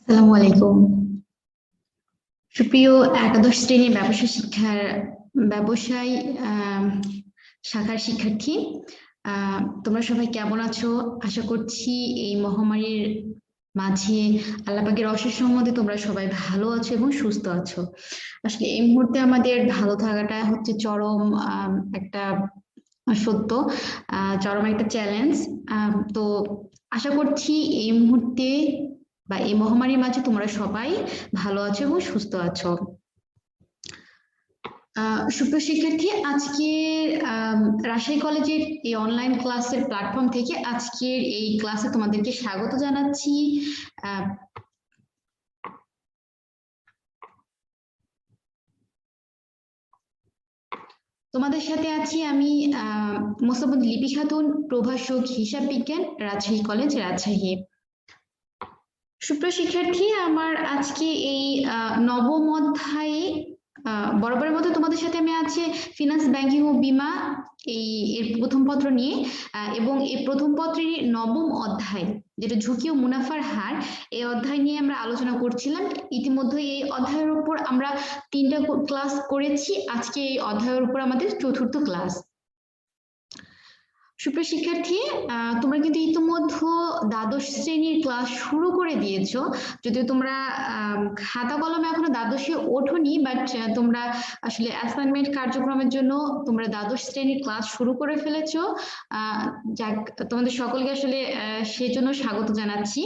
আসসালামু আলাইকুম। সুপ্রিয় একাদশ শ্রেণীর ব্যবসায় শাখার শিক্ষার্থী, তোমরা সবাই কেমন আছো? আশা করছি এই মহামারীর মাঝে আল্লাহ পাকের অশেষ রহমতে তোমরা সবাই ভালো আছো এবং সুস্থ আছো। আসলে এই মুহূর্তে আমাদের ভালো থাকাটা হচ্ছে চরম একটা সত্য, চরম একটা চ্যালেঞ্জ। তো আশা করছি এই মুহূর্তে বা এই মহামারীর মাঝে তোমরা সবাই ভালো আছো এবং সুস্থ আছো। সুপ্রিয় শিক্ষার্থী, আজকে রাজশাহী কলেজের এই অনলাইন ক্লাসের প্ল্যাটফর্ম থেকে আজকের এই ক্লাসে তোমাদেরকে স্বাগত জানাচ্ছি। তোমাদের সাথে আছি আমি মোসাম্মদ লিপি খাতুন, প্রভাষক হিসাব বিজ্ঞান, রাজশাহী কলেজ, রাজশাহী। সুপ্রিয় শিক্ষার্থী, আমার আজকে এই নবম অধ্যায়ে বরাবরের মতো তোমাদের সাথে আমি আছি ফিনান্স, ব্যাংকিং ও বীমা এর প্রথম পত্র নিয়ে, এবং এই প্রথম পত্রের নবম অধ্যায় যেটা ঝুঁকি ও মুনাফার হার, এই অধ্যায় নিয়ে আমরা আলোচনা করছিলাম। ইতিমধ্যে এই অধ্যায়ের উপর আমরা 3টা ক্লাস করেছি, আজকে এই অধ্যায়ের উপর আমাদের 4র্থ ক্লাস। সুপ্রিয় শিক্ষার্থী, তোমরা কিন্তু ইতিমধ্যে দ্বাদশ শ্রেণীর ক্লাস শুরু করে দিয়েছো। যদিও তোমরা খাতা কলমে এখনো দ্বাদশে ওঠোনি, বাট তোমরা আসলে অ্যাসাইনমেন্ট কার্যক্রমের জন্য তোমরা দ্বাদশ শ্রেণীর ক্লাস শুরু করে ফেলেছো। যাক, তোমাদের সকলকে আসলে সেজন্য স্বাগত জানাচ্ছি।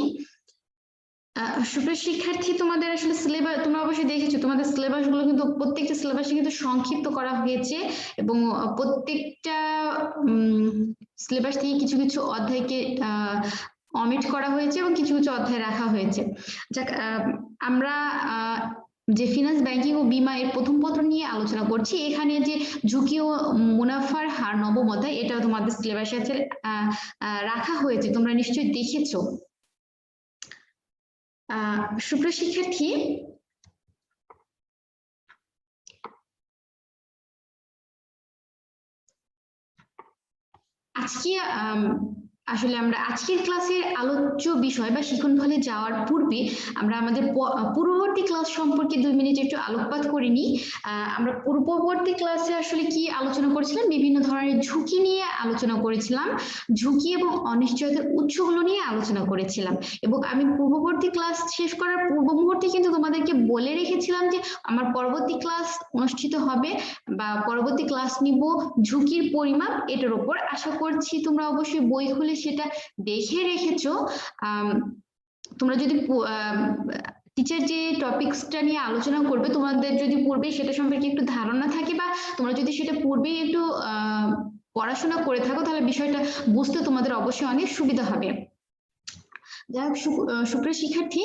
সুপ্রিয় শিক্ষার্থী, তোমাদের আসলে সিলেবাস তোমরা অবশ্যই দেখেছো, তোমাদের সিলেবাস গুলো কিন্তু প্রত্যেকটা সিলেবাসে কিন্তু সংক্ষিপ্ত করা হয়েছে এবং প্রত্যেকটা সিলেবাস থেকে কিছু কিছু অধ্যায়কে অমিট করা হয়েছে এবং কিছু কিছু অধ্যায় রাখা হয়েছে। যাক, আমরা যে ফিনান্স, ব্যাংকিং ও বীমা এর প্রথম পত্র নিয়ে আলোচনা করছি, এখানে যে ঝুঁকি ও মুনাফার হার নবম অধ্যায়, এটা তোমাদের সিলেবাসে আছে রাখা হয়েছে, তোমরা নিশ্চয়ই দেখেছো। সুপ্রিয় শিক্ষার্থী, আজকে আসলে আমরা আজকের ক্লাসের আলোচ্য বিষয় বা শিক্ষণফলে যাওয়ার পূর্বে আমরা আমাদের পূর্ববর্তী ক্লাস সম্পর্কে 2 মিনিট একটু আলোকপাত করে নিই। আমরা পূর্ববর্তী ক্লাসে আসলে কি আলোচনা করেছিলাম? বিভিন্ন ধরনের ঝুঁকি নিয়ে আলোচনা করেছিলাম, ঝুঁকি এবং অনিশ্চয়তার উৎসগুলো নিয়ে আলোচনা করেছিলাম, এবং আমি পূর্ববর্তী ক্লাস শেষ করার পূর্ব মুহূর্তে কিন্তু তোমাদেরকে বলে রেখেছিলাম যে আমার পরবর্তী ক্লাস অনুষ্ঠিত হবে বা পরবর্তী ক্লাস নিব ঝুঁকির পরিমাপ, এটার উপর। আশা করছি তোমরা অবশ্যই বই খুলে সেটা দেখে রেখেছো। তোমরা যদি টিচার যে টপিকসটা নিয়ে আলোচনা করবে, তোমাদের যদি পূর্বে সেটা সম্পর্কে একটু ধারণা থাকে বা তোমরা যদি সেটা পূর্বেই একটু পড়াশোনা করে থাকো, তাহলে বিষয়টা বুঝতে তোমাদের অবশ্যই অনেক সুবিধা হবে। যাই হোক, সুপ্রিয় শিক্ষার্থী,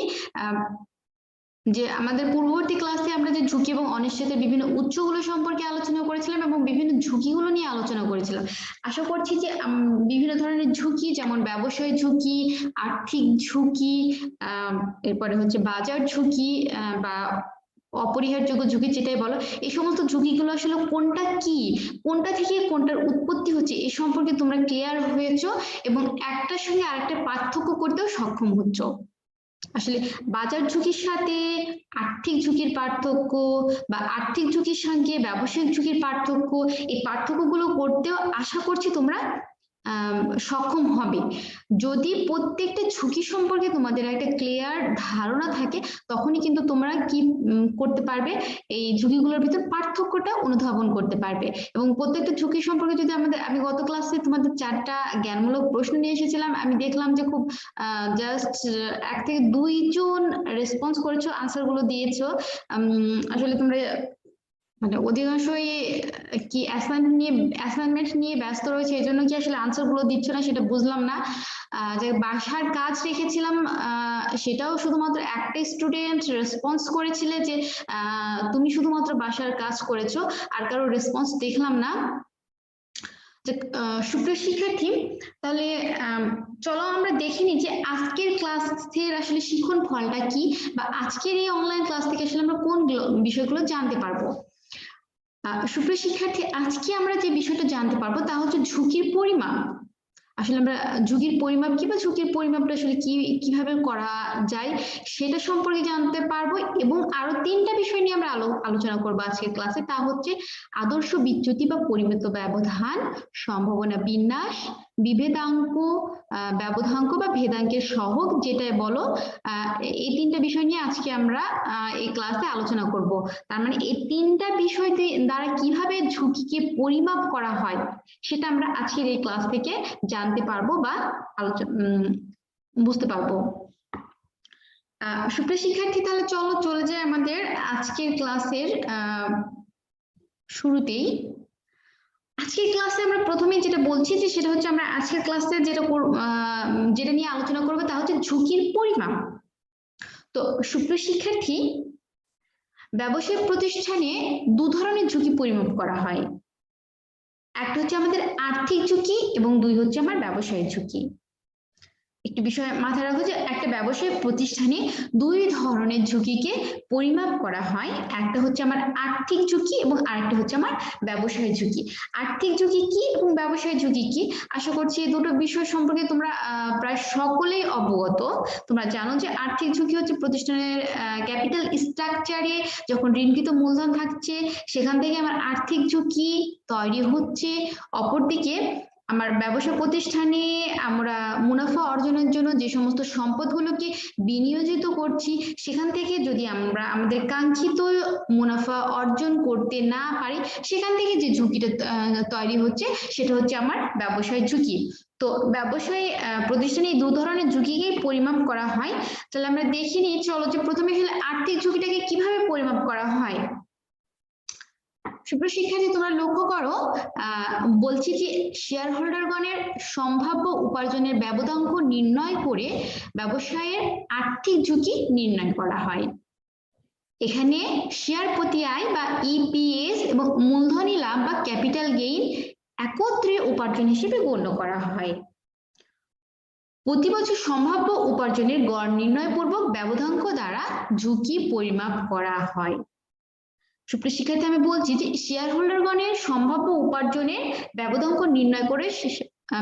যে আমাদের পূর্ববর্তী ক্লাসে আমরা যে ঝুঁকি এবং অনিশ্চয়তার বিভিন্ন উৎসগুলো সম্পর্কে আলোচনা করেছিলাম এবং বিভিন্ন ঝুঁকিগুলো নিয়ে আলোচনা করেছিলাম। আশা করছি যে বিভিন্ন ধরনের ঝুঁকি, যেমন ব্যবসায় ঝুঁকি, আর্থিক ঝুঁকি, এরপরে হচ্ছে বাজার ঝুঁকি বা অপরিহারযোগ্য ঝুঁকি, যেটাই বলো, এই সমস্ত ঝুঁকিগুলো আসলে কোনটা কি, কোনটা থেকে কোনটার উৎপত্তি হচ্ছে, এই সম্পর্কে তোমরা ক্লিয়ার হয়েছো এবং একটার সঙ্গে আরেকটা পার্থক্য করতেও সক্ষম হচ্ছ। আসলে বাজার ঝুঁকির সাথে আর্থিক ঝুঁকির পার্থক্য বা আর্থিক ঝুঁকির সঙ্গে ব্যবসায়িক ঝুঁকির পার্থক্য, এই পার্থক্যগুলো করতেও আশা করছি তোমরা সক্ষম হবে। যদি প্রত্যেকটা ঝুঁকি সম্পর্কে তোমাদের একটা ক্লিয়ার ধারণা থাকে, তখনই কিন্তু তোমরা কি করতে পারবে, এই ঝুঁকিগুলোর ভিতর পার্থক্যটা অনুধাবন করতে পারবে। এবং প্রত্যেকটা ঝুঁকি সম্পর্কে যদি আমি গত ক্লাসে তোমাদের 4টা জ্ঞানমূলক প্রশ্ন নিয়ে এসেছিলাম, আমি দেখলাম যে খুব জাস্ট 1 থেকে 2 জন রেসপন্স করেছো, আনসার গুলো দিয়েছো। আসলে তোমরা মানে অধিকাংশই কি অ্যাসাইনমেন্ট নিয়ে ব্যস্ত রয়েছে, এই জন্য কি আসলে আনসার গুলো দিচ্ছ না সেটা বুঝলাম না। যে বাসার কাজ রেখেছিলাম, সেটাও শুধুমাত্র একটা স্টুডেন্ট রেসপন্স করেছিলে যে তুমি শুধুমাত্র বাসার কাজ করেছো, আর কারো রেসপন্স দেখলাম না। সুপ্রিয় শিক্ষার্থী, তাহলে চলো আমরা দেখে নিই যে আজকের ক্লাসের আসলে শিক্ষণ ফলটা কি, বা আজকের এই অনলাইন ক্লাস থেকে আসলে আমরা কোন বিষয়গুলো জানতে পারবো। সুপ্রিয় শিক্ষার্থী, আজকে আমরা যে বিষয়টা জানতে পারবো তা হচ্ছে ঝুঁকির পরিমাপ। আসলে আমরা ঝুঁকির পরিমাপ কি বা ঝুঁকির পরিমাপটা আসলে কিভাবে করা যায় সেটা সম্পর্কে জানতে পারবো, এবং আরো 3টা বিষয় নিয়ে আমরা আলোচনা করবো আজকের ক্লাসে। তা হচ্ছে আদর্শ বিচ্যুতি বা পরিমিত ব্যবধান, সম্ভাবনা বিন্যাস, বিভেদাঙ্ক, ব্যবধাঙ্ক বা ভেদাঙ্কের সহগ যেটাই বলো, এই 3টা বিষয় নিয়ে আজকে আমরা এই ক্লাসে আলোচনা করব। তার মানে এই 3টা বিষয় দ্বারা কিভাবে ঝুঁকিকে পরিমাপ করা হয় সেটা আমরা আজকের এই ক্লাস থেকে জানতে পারবো বা বুঝতে পারবো। সুপ্রিয় শিক্ষার্থী, তাহলে চলো চলে যায় আমাদের আজকের ক্লাসের শুরুতেই। আজকের ক্লাসে আমরা প্রথমেই যেটা বলছি যে সেটা হচ্ছে আমরা আজকের ক্লাসে যেটা নিয়ে আলোচনা করবো তা হচ্ছে ঝুঁকির পরিমাপ। তো সুপ্রিয় শিক্ষার্থী, ব্যবসায়িক প্রতিষ্ঠানে 2 ধরনের ঝুঁকি পরিমাপ করা হয়। একটা হচ্ছে আমাদের আর্থিক ঝুঁকি এবং 2 হচ্ছে আমার ব্যবসায়িক ঝুঁকি। একটি বিষয় মাথায় রাখো যে একটা ব্যবসায়িক প্রতিষ্ঠানে 2 ধরনের ঝুঁকিকে পরিমাপ করা হয়। একটা হচ্ছে আমার আর্থিক ঝুঁকি এবং আরেকটা হচ্ছে আমার ব্যবসায়িক ঝুঁকি। আর্থিক ঝুঁকি কি এবং ব্যবসায়িক ঝুঁকি কি, আশা করছি এই দুটো বিষয় সম্পর্কে তোমরা প্রায় সকলেই অবগত। তোমরা জানো যে আর্থিক ঝুঁকি হচ্ছে প্রতিষ্ঠানের ক্যাপিটাল স্ট্রাকচারে যখন ঋণকৃত মূলধন থাকছে সেখান থেকে আমার আর্থিক ঝুঁকি তৈরি হচ্ছে। অপরদিকে আমার ব্যবসা প্রতিষ্ঠানে আমরা মুনাফা অর্জনের জন্য যে সমস্ত সম্পদগুলোকে বিনিয়োজিত করছি সেখান থেকে যদি আমরা আমাদের কাঙ্ক্ষিত মুনাফা অর্জন করতে না পারি সেখান থেকে যে ঝুঁকিটা তৈরি হচ্ছে সেটা হচ্ছে আমার ব্যবসায় ঝুঁকি। তো ব্যবসায় প্রতিষ্ঠানে এই 2 ধরনের ঝুঁকিকেই পরিমাপ করা হয়। তাহলে আমরা দেখে নিই, চলো যে প্রথমে আসলে আর্থিক ঝুঁকিটাকে কিভাবে পরিমাপ করা হয়। সুপ্রিয় শিক্ষার্থী, তোমরা লক্ষ্য করো বলছি যে শেয়ার হোল্ডারগণের সম্ভাব্য উপার্জনের ব্যবধাঙ্ক নির্ণয় করে ব্যবসায়ের আর্থিক ঝুঁকি নির্ণয় করা হয়। এখানে শেয়ার প্রতি আয় বা ইপিএস এবং মূলধনী লাভ বা ক্যাপিটাল গেইন একত্রে উপার্জন হিসেবে গণ্য করা হয়। প্রতি বছর সম্ভাব্য উপার্জনের গড় নির্ণয়পূর্বক ব্যবধাঙ্ক দ্বারা ঝুঁকি পরিমাপ করা হয়। সুপ্রিয় শিক্ষার্থী, আমি বলছি যে শেয়ার হোল্ডারগণের সম্ভাব্য উপার্জনের ব্যবধাঙ্ক নির্ণয় করে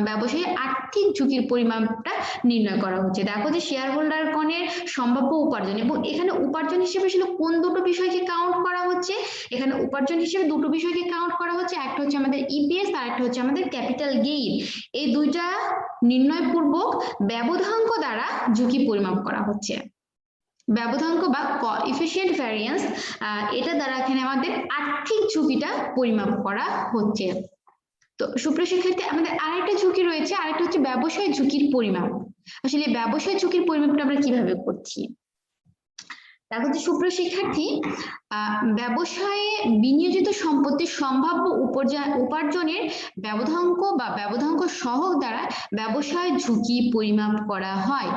ব্যবসায়ী আর্থিক ঝুঁকির পরিমাপটা নির্ণয় করা হচ্ছে। দেখো যে শেয়ার হোল্ডারগণের সম্ভাব্য উপার্জন, এবং এখানে উপার্জন হিসেবে আসলে কোন দুটো বিষয়কে কাউন্ট করা হচ্ছে, এখানে উপার্জন হিসেবে দুটো বিষয়কে কাউন্ট করা হচ্ছে। একটা হচ্ছে আমাদের ইপিএস আর একটা হচ্ছে আমাদের ক্যাপিটাল গেইন। এই দুইটা নির্ণয়পূর্বক ব্যবধাঙ্ক দ্বারা ঝুঁকি পরিমাপ করা হচ্ছে। ব্যবধাঙ্ক বা কোএফিসিয়েন্ট ভ্যারিয়েন্স, এটা দ্বারা এখানে আমাদের আর্থিক ঝুঁকিটা পরিমাপ করা হচ্ছে। তো সুপ্রিয় শিক্ষার্থী, আমাদের আরেকটা ঝুঁকি রয়েছে, আরেকটা হচ্ছে ব্যবসায় ঝুঁকির পরিমাপ। আসলে ব্যবসায় ঝুঁকির পরিমাপটা আমরা কিভাবে করছি দেখো যে সুপ্রিয় শিক্ষার্থী, ব্যবসায়ে বিনিয়োজিত সম্পত্তির সম্ভাব্য উপার্জনের ব্যবধাঙ্ক বা ব্যবধাঙ্ক সহগ দ্বারা ব্যবসায় ঝুঁকি পরিমাপ করা হয়।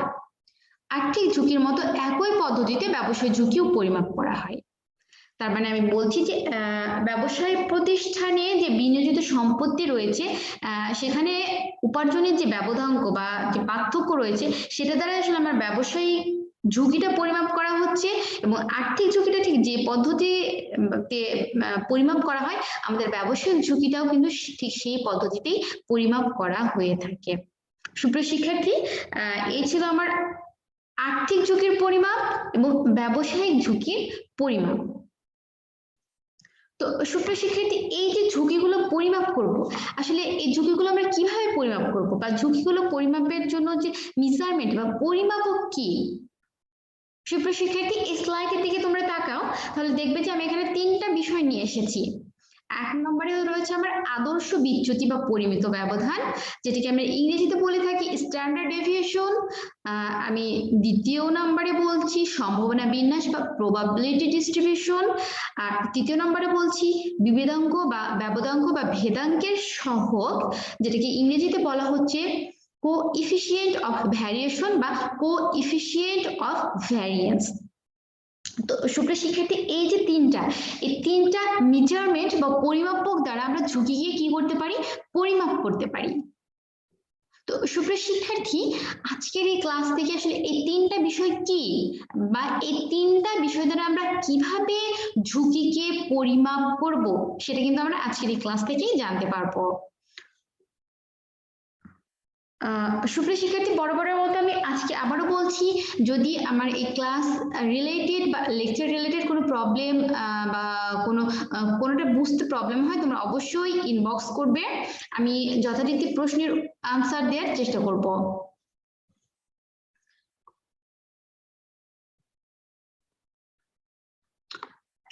আর্থিক ঝুঁকির মতো একই পদ্ধতিতে ব্যবসায় ঝুঁকিও পরিমাপ করা হয়। তার মানে আমি বলছি যে ব্যবসায় প্রতিষ্ঠানে যে বিনিয়োজিত সম্পত্তি রয়েছে সেখানে উপার্জনের যে ব্যবধাঙ্ক বা যে পার্থক্য রয়েছে সেটা দ্বারা আসলে আমার ব্যবসায়ী ঝুঁকিটা পরিমাপ করা হচ্ছে, এবং আর্থিক ঝুঁকিটা ঠিক যে পদ্ধতিতে পরিমাপ করা হয় আমাদের ব্যবসায়িক ঝুঁকিটাও কিন্তু ঠিক সেই পদ্ধতিতেই পরিমাপ করা হয়ে থাকে। সুপ্রিয় শিক্ষার্থী, এই ছিল আমার আর্থিক ঝুঁকির পরিমাপ এবং ব্যবসায়িক ঝুঁকির পরিমাপ। তো সুপ্রিয় শিক্ষার্থী, এই যে ঝুঁকিগুলো পরিমাপ করব, আসলে এই ঝুঁকিগুলো আমরা কিভাবে পরিমাপ করব বা ঝুঁকিগুলো পরিমাপের জন্য যে মেজারমেন্ট বা পরিমাপক কি। সুপ্রিয় শিক্ষার্থী, এই স্লাইডের দিকে তোমরা তাকাও, তাহলে দেখবে যে আমি এখানে 3টা বিষয় নিয়ে এসেছি। 1 নম্বরে রয়েছে আমার আদর্শ বিচ্যুতি বা পরিমিত ব্যবধান, যেটাকে আমরা ইংরেজিতে বলে থাকি স্ট্যান্ডার্ড ডেভিয়েশন। আমি 2য় নম্বরে বলছি সম্ভাবনা বিন্যাস বা প্রবাবিলিটি ডিস্ট্রিবিউশন। আর 3য় নম্বরে বলছি বিভেদাঙ্ক বা ব্যবধাঙ্ক বা ভেদাঙ্কের সহগ, যেটাকে ইংরেজিতে বলা হচ্ছে কোএফিসিয়েন্ট অফ ভ্যারিয়েশন বা কোএফিসিয়েন্ট অফ ভ্যারিয়েন্স। তো সুপ্রিয় শিক্ষার্থী, এই যে এই 3টা মেজারমেন্ট বা পরিমাপক দ্বারা আমরা ঝুঁকিকে কি করতে পারি, পরিমাপ করতে পারি। তো সুপ্রিয় শিক্ষার্থী, আজকের এই ক্লাস থেকে আসলে এই 3টা বিষয় কি বা এই 3টা বিষয় দ্বারা আমরা কিভাবে ঝুঁকিকে পরিমাপ করব সেটা কিন্তু আমরা আজকের এই ক্লাস থেকেই জানতে পারবো। সুপ্রিয় শিক্ষার্থী, বরাবরের মতো আমি আজকে আবারও বলছি, যদি আমার এই ক্লাস রিলেটেড বা লেকচার রিলেটেড কোনো প্রবলেম বা কোনোটা বুঝতে প্রবলেম হয়, তোমরা অবশ্যই ইনবক্স করবে। আমি যথারীতি প্রশ্নের আনসার দেওয়ার চেষ্টা করব।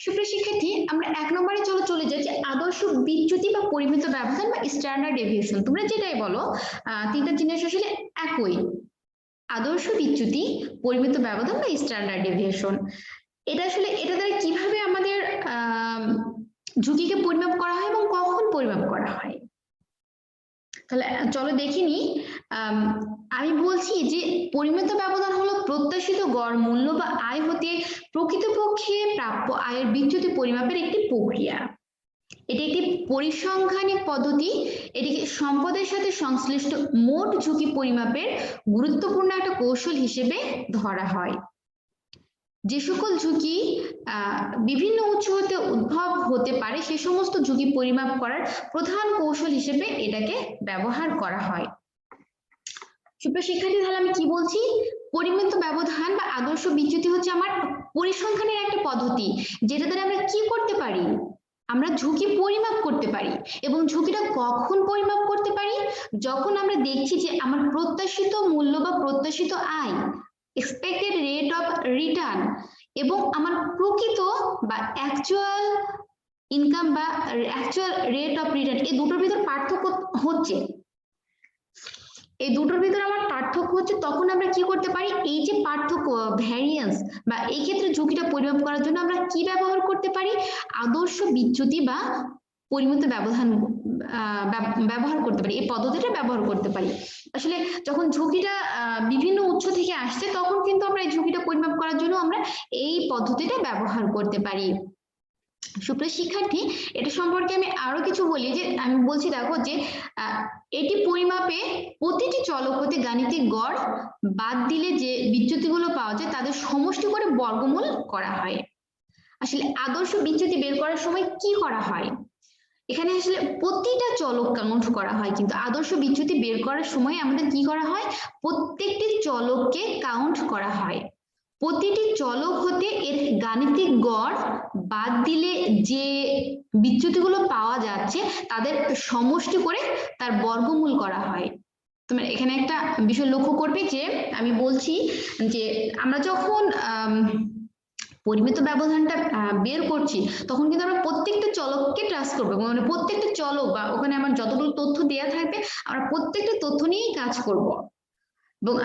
সুপ্রিয় শিক্ষার্থী, আমরা 1 নম্বরে চলে যাই যে আদর্শ বিচ্যুতি বা পরিমিত ব্যবধান বা স্ট্যান্ডার্ড ডেভিয়েশন। তোমরা যেটাই বলো, তিনটা জিনিস আসলে একই। আদর্শ বিচ্যুতি, পরিমিত ব্যবধান বা স্ট্যান্ডার্ড ডেভিয়েশন, এটা দ্বারা কিভাবে আমাদের ঝুঁকিকে পরিমাপ করা হয় এবং কখন পরিমাপ করা হয়। তাহলে চলো দেখে নি। আমি বলছি যে পরিমিত ব্যবধান হলো প্রত্যাশিত গড় মূল্য বা আয় হতে প্রকৃতপক্ষে প্রাপ্য আয়ের বিচ্যুতি পরিমাপের একটি প্রক্রিয়া। এটি একটি পরিসংখ্যানিক পদ্ধতি। এটিকে সম্পদের সাথে সংশ্লিষ্ট মোট ঝুঁকি পরিমাপের গুরুত্বপূর্ণ একটা কৌশল হিসেবে ধরা হয়। যে সকল ঝুঁকি বিভিন্ন উৎস হতে উদ্ভব হতে পারে, সে সমস্ত ঝুঁকি পরিমাপ করার প্রধান কৌশল হিসেবে এটাকে ব্যবহার করা হয়। সুপ্রিয় শিক্ষার্থী, তাহলে আমি কি বলছি? পরিমিত ব্যবধান বা আদর্শ বিচ্যুতি হচ্ছে আমার পরিসংখ্যানের একটা পদ্ধতি, যেটা দ্বারা আমরা কি করতে পারি? আমরা ঝুঁকি পরিমাপ করতে পারি। এবং ঝুঁকিটা কখন পরিমাপ করতে পারি? যখন আমরা দেখছি যে আমার প্রত্যাশিত মূল্য বা প্রত্যাশিত আয়, এক্সপেক্টেড রেট অফ রিটার্ন, এবং আমার প্রকৃত বা অ্যাকচুয়াল ইনকাম বা অ্যাকচুয়াল রেট অফ রিটার্ন, এই দুটোর ভিতর পার্থক্য হচ্ছে। এই দুটোর ভিতরে আমার পার্থক্য হচ্ছে, তখন আমরা কি করতে পারি? এই যে পার্থক্য, ভ্যারিয়েন্স, বা এই ক্ষেত্রে ঝুঁকিটা পরিমাপ করার জন্য আমরা কি ব্যবহার করতে পারি? আদর্শ বিচ্যুতি বা পরিমিত ব্যবধান ব্যবহার করতে পারি, এই পদ্ধতিটা ব্যবহার করতে পারি। আসলে যখন ঝুঁকিটা বিভিন্ন উৎস থেকে আসছে, তখন কিন্তু আমরা এই ঝুঁকিটা পরিমাপ করার জন্য আমরা এই পদ্ধতিটা ব্যবহার করতে পারি। সুপ্রিয় শিক্ষার্থী, এটা সম্পর্কে আমি আরো কিছু বলি। যে আমি বলছি, দেখো যে এটি পরিমাপে প্রতিটি চলক হতে গাণিতিক গড় বাদ দিলে যে বিচ্যুতিগুলো পাওয়া যায় তাদের সমষ্টি করে বর্গমূল করা হয়। আসলে আদর্শ বিচ্যুতি বের করার সময় কি করা হয়? এখানে আসলে প্রতিটা চলক কাউন্ট করা হয়, কিন্তু আদর্শ বিচ্যুতি বের করার সময় আমাদের কি করা হয়? প্রত্যেকটি চলককে কাউন্ট করা হয়। প্রতিটি চলক হতে এর গাণিতিক গড় বাদ দিলে যে বিচ্যুতিগুলো পাওয়া যাচ্ছে তাদের সমষ্টি করে তার বর্গমূল করা হয়। তোমরা এখানে একটা বিষয় লক্ষ্য করবে যে আমি বলছি যে আমরা যখন পরিমিত ব্যবধানটা বের করছি, তখন কিন্তু আমরা প্রত্যেকটা চলককে ট্রাস করবো, মানে প্রত্যেকটা চলক বা ওখানে আমার যতগুলো তথ্য দেওয়া থাকবে, আমরা প্রত্যেকটা তথ্য নিয়েই কাজ করব। এবং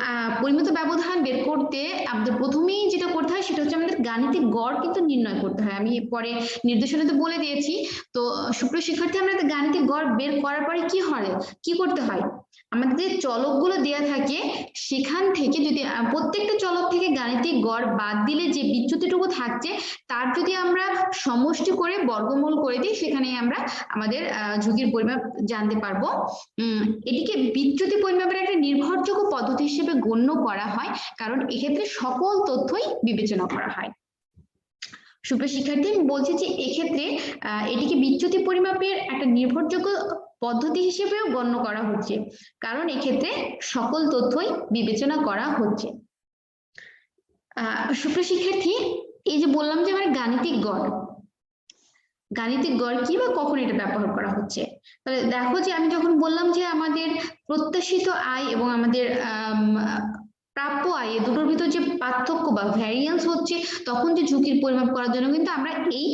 পরিমিত ব্যবধান বের করতে আমাদের প্রথমেই যেটা করতে হয় সেটা হচ্ছে আমাদের গাণিতিক গড় কিন্তু নির্ণয় করতে হয়। আমি পরে নির্দেশনাতে বলে দিয়েছি। তো সুপ্রিয় শিক্ষার্থী, আমরা গাণিতিক গড় বের করার পরে কি করতে হয়? আমাদের যে চলকগুলো দেয়া থাকে সেখান থেকে যদি প্রত্যেকটা চলক থেকে গাণিতিক গড় বাদ দিলে যে বিচ্যুতিটুকু থাকছে তার যদি আমরা সমষ্টি করে বর্গমূল করে দিই, সেখানে আমরা আমাদের ঝুঁকির পরিমাপ জানতে পারবো। এটিকে বিচ্যুতি পরিমাপের একটা নির্ভরযোগ্য পদ্ধতি হিসেবে গণ্য করা হয়, কারণ এক্ষেত্রে সকল তথ্যই বিবেচনা করা হয়। সুপ্রিয় শিক্ষার্থী, আমি বলছি যে এক্ষেত্রে এটিকে বিচ্যুতি পরিমাপের একটা নির্ভরযোগ্য পদ্ধতি হিসেবেও গণ্য করা হচ্ছে, কারণ এক্ষেত্রে সকল তথ্যই বিবেচনা করা হচ্ছে। সুপ্রিয় শিক্ষার্থী, এই যে বললাম যে আমার গাণিতিক গড় কি বা কখন এটা ব্যবহার করা হচ্ছে, তাহলে দেখো যে আমি যখন বললাম যে আমাদের প্রত্যাশিত আয় এবং আমাদের প্রাপ্য আয়, দুটোর ভিতর যে পার্থক্য বা ভ্যারিয়েন্স হচ্ছে, তখন যে ঝুঁকির পরিমাপ করার জন্য কিন্তু আমরা এই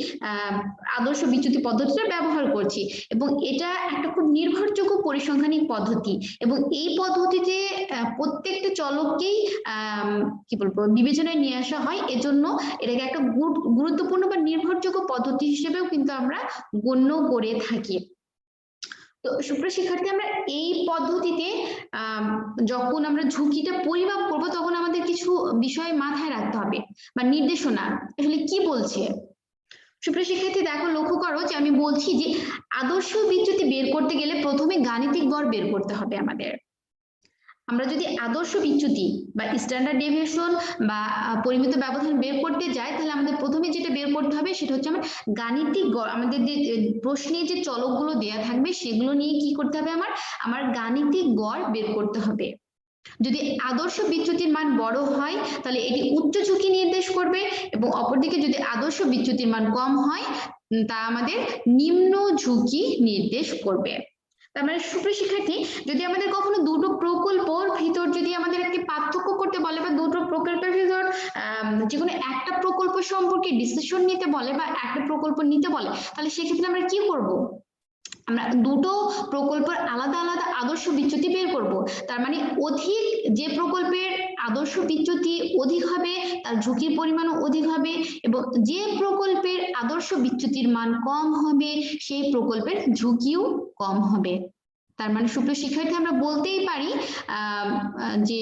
আদর্শ বিচ্যুতি পদ্ধতিটা ব্যবহার করছি। এবং এটা একটা খুব নির্ভরযোগ্য পরিসংখ্যানিক পদ্ধতি, এবং এই পদ্ধতিতে প্রত্যেকটা চলককেই কি বলবো বিবেচনায় নিয়ে আসা হয়। এজন্য এটাকে একটা গুরুত্বপূর্ণ বা নির্ভরযোগ্য পদ্ধতি হিসেবেও কিন্তু আমরা গণ্য করে থাকি। তো সুপ্রিয় শিক্ষার্থী, আমরা এই পদ্ধতিতে যখন আমরা ঝুঁকিটা পরিমাপ করব, তখন আমাদের কিছু বিষয় মাথায় রাখতে হবে বা নির্দেশনা আসলে কি বলছে। সুপ্রিয় শিক্ষার্থী, দেখো, লক্ষ্য করো যে আমি বলছি যে আদর্শ বিচ্যুতি বের করতে গেলে প্রথমে গাণিতিক গড় বের করতে হবে আমাদের। আমরা যদি আদর্শ বিচ্যুতি বা স্ট্যান্ডার্ড ডেভিয়েশন বা পরিমিত ব্যবধান বের করতে যাই, তাহলে আমাদের প্রথমে যেটা বের করতে হবে সেটা হচ্ছে আমার গাণিতিক গড়। আমাদের যে প্রশ্নে যে চলকগুলো দেয়া থাকবে সেগুলো নিয়ে কি করতে হবে, আমার গাণিতিক গড় বের করতে হবে। যদি আদর্শ বিচ্যুতির মান বড় হয় তাহলে এটি উচ্চ ঝুঁকি নির্দেশ করবে, এবং অপরদিকে যদি আদর্শ বিচ্যুতির মান কম হয় তা আমাদের নিম্ন ঝুঁকি নির্দেশ করবে। তার মানে সুপ্রিয় শিক্ষার্থী, যদি আমাদের কখনো দুটো প্রকল্পর ভিতর যদি আমাদের একটি পার্থক্য করতে বলে বা দুটো প্রকল্পের ভিতর যে কোনো একটা প্রকল্প সম্পর্কে ডিসিশন নিতে বলে বা একটা প্রকল্প নিতে বলে, তাহলে সেক্ষেত্রে আমরা কি করব, আমরা দুটো প্রকল্পের আলাদা আলাদা আদর্শ বিচ্যুতি বের করব। তার মানে অধিক যে প্রকল্পের আদর্শ বিচ্যুতি অধিক হবে তার ঝুঁকির পরিমাণও অধিক হবে, এবং যে প্রকল্পের আদর্শ বিচ্যুতির মান কম হবে সেই প্রকল্পের ঝুঁকিও কম হবে। তার মানে সুপ্রিয় শিক্ষার্থী, আমরা বলতেই পারি যে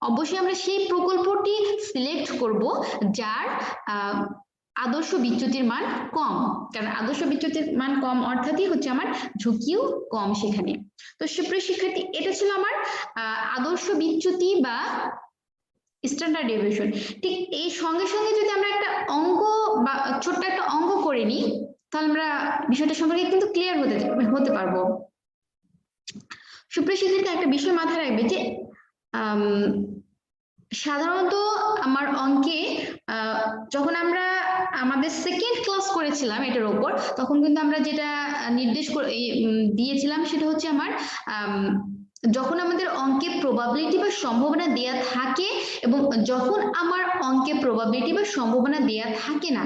অবশ্যই আমরা সেই প্রকল্পটি সিলেক্ট করব যার আদর্শ বিচ্যুতির মান কম, কারণ আদর্শ বিচ্যুতির মান কম অর্থাৎই হচ্ছে আমার ঝুঁকিও কম সেখানে। তো সুপ্রিয় শিক্ষার্থী, এটা ছিল আমার আদর্শ বিচ্যুতি বা স্ট্যান্ডার্ড ডেভিয়েশন। ঠিক এই সঙ্গে সঙ্গে যদি আমরা একটা অঙ্ক বা ছোট্ট একটা অঙ্ক করে নিই, তাহলে আমরা বিষয়টা সম্পর্কে কিন্তু ক্লিয়ার হতে পারবো। সুপ্রিয় শিক্ষার্থী, একটা বিষয় মাথায় রাখবে যে সাধারণত আমার অঙ্কে যখন আমরা আমাদের সেকেন্ড ক্লাস করেছিলাম এটার উপর, তখন কিন্তু আমরা যেটা নির্দেশ করে দিয়েছিলাম সেটা হচ্ছে আমার যখন আমাদের অঙ্কে প্রবাবিলিটি বা সম্ভাবনা দেয়া থাকে এবং যখন আমার অঙ্কে প্রবাবিলিটি বা সম্ভাবনা দেয়া থাকে না,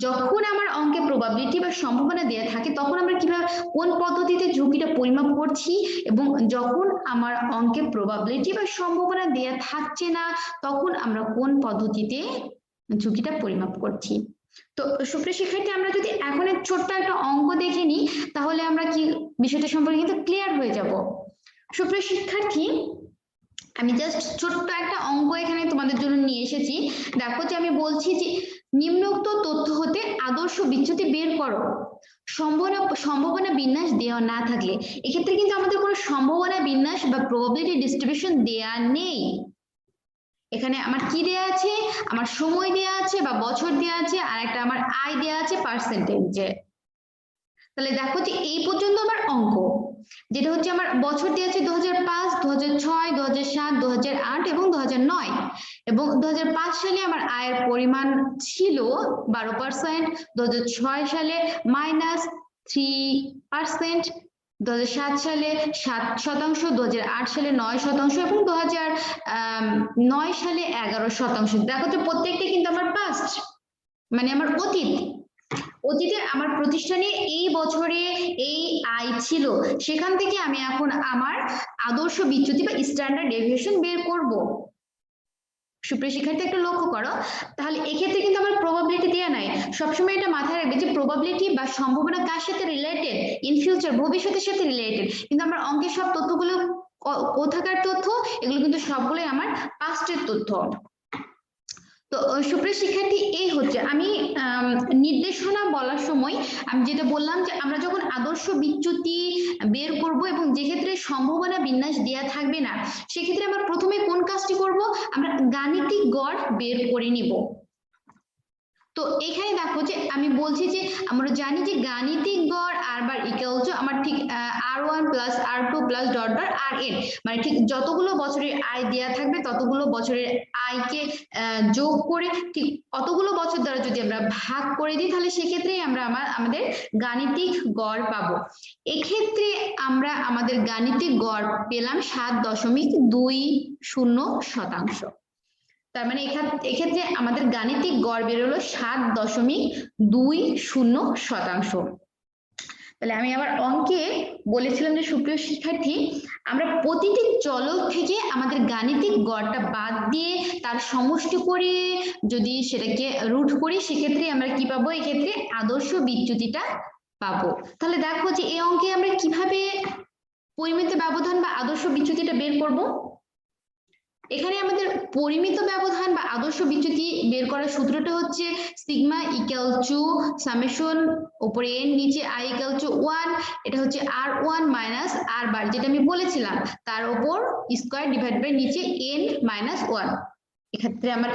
যখন আমার অঙ্কে প্রবাবিলিটি বা সম্ভাবনা দেয়া থাকে তখন আমরা কিভাবে কোন পদ্ধতিতে ঝুঁকিটা পরিমাপ করছি, এবং যখন আমার অঙ্কে প্রবাবিলিটি বা সম্ভাবনা দেয়া থাকছে না তখন আমরা কোন পদ্ধতিতে ঝুঁকিটা পরিমাপ করছি। তো সুপ্রিয় শিক্ষার্থী, আমরা যদি এখন ছোট্ট একটা অঙ্ক দেখে নিই তাহলে আমরা কি বিষয়টা সম্পর্কে কিন্তু ক্লিয়ার হয়ে যাব। সুপ্রিয় শিক্ষার্থী, আমি জাস্ট ছোট্ট একটা অঙ্ক এখানে তোমাদের জন্য নিয়ে এসেছি। দেখো যে আমি বলছি যে নিম্নোক্ত তথ্য হতে আদর্শ বিচ্যুতি বের করো। সম্ভাবনা বিন্যাস দেওয়া না থাকলে, এক্ষেত্রে কিন্তু আমাদের কোনো সম্ভাবনা বিন্যাস বা প্রবাবিলিটি ডিস্ট্রিবিউশন দেয়া নেই। এখানে আমার কি দেয়া আছে, আমার সময় দেয়া আছে বা বছর দেয়া আছে, আর একটা আমার আয় দেয়া আছে পার্সেন্টেজে। তাহলে দেখো যে এই পর্যন্ত আমার অঙ্ক, যেটা হচ্ছে আমার বছর দেওয়া আছে 2005, 2006, 2007, 2008 এবং 2009, এবং 2005 সালে আমার আয়ের পরিমাণ ছিল 12%, 2006 সালে -3%, 2007 সালে 7%, 2008 সালে 9% এবং 2009 সালে 11%। দেখো তো প্রত্যেকটা কিন্তু আমার পাস্ট, মানে আমার অতীতে আমার প্রতিষ্ঠানে এই বছরে এই আয় ছিল, সেখান থেকে আমি এখন আমার আদর্শ বিচ্যুতি বা স্ট্যান্ডার্ড ডেভিয়েশন বের করব। সুপ্রিয় শিক্ষার্থী, একটু লক্ষ্য করো, তাহলে এক্ষেত্রে কিন্তু আমার প্রবাবিলিটি দেওয়া নাই। সবসময় এটা মাথায় রাখবে যে প্রবাবিলিটি বা সম্ভাবনা কার সাথে রিলেটেড, ইন ফিউচার, ভবিষ্যতের সাথে রিলেটেড, কিন্তু আমার অঙ্কের সব তথ্যগুলো কোথাকার তথ্য, এগুলো কিন্তু সবগুলোই আমার পাস্টের তথ্য। তো সুপ্রিয় শিক্ষার্থী, এই হচ্ছে আমি নির্দেশনা বলার সময় আমি যেটা বললাম যে আমরা যখন আদর্শ বিচ্যুতি বের করব এবং যে ক্ষেত্রে সম্ভাবনা বিন্যাস দেয়া থাকবে না, সেক্ষেত্রে আমরা প্রথমে কোন কাজটি করব, আমরা গাণিতিক গড় বের করে নিব। তো এখানে দেখো যে আমি বলছি যে আমরা জানি যে গাণিতিক গড় r বার ইকুয়াল টু আমার ঠিক r1 plus r2 plus dot dot rn, মানে ঠিক যতগুলো বছরের আয় দেয়া থাকবে ততগুলো বছরের আয়কে যোগ করে ঠিক অতগুলো বছর দ্বারা যদি আমরা ভাগ করে দিই, তাহলে সেক্ষেত্রেই আমরা আমাদের গাণিতিক গড় পাবো। এক্ষেত্রে আমরা আমাদের গাণিতিক গড় পেলাম 7.20%। তার মানে এক্ষেত্রে আমাদের গাণিতিক গড় বেরোলো 7.20%। তাহলে আমি আবার অঙ্কে বলেছিলাম যে সুপ্রিয় শিক্ষার্থী, আমরা প্রতিটি চলক থেকে আমাদের গাণিতিক গড়টা বাদ দিয়ে তার সমষ্টি করে যদি সেটাকে রুট করি, সেক্ষেত্রে আমরা কি পাবো, এক্ষেত্রে আদর্শ বিচ্যুতিটা পাবো। তাহলে দেখো যে এই অঙ্কে আমরা কিভাবে পরিমিত ব্যবধান বা আদর্শ বিচ্যুতিটা বের করব। এখানে আমাদের পরিমিত ব্যবধান বা আদর্শ বিচ্যুতি বের করার সূত্রটা হচ্ছে সিগমা ইকুয়াল টু সামেশন উপরে n নিচে i ইকুয়াল টু 1, এটা হচ্ছে r1 মাইনাস r বার, যেটা আমি বলেছিলাম তার উপর স্কয়ার ডিভাইড বাই নিচে n মাইনাস 1। এক্ষেত্রে আমার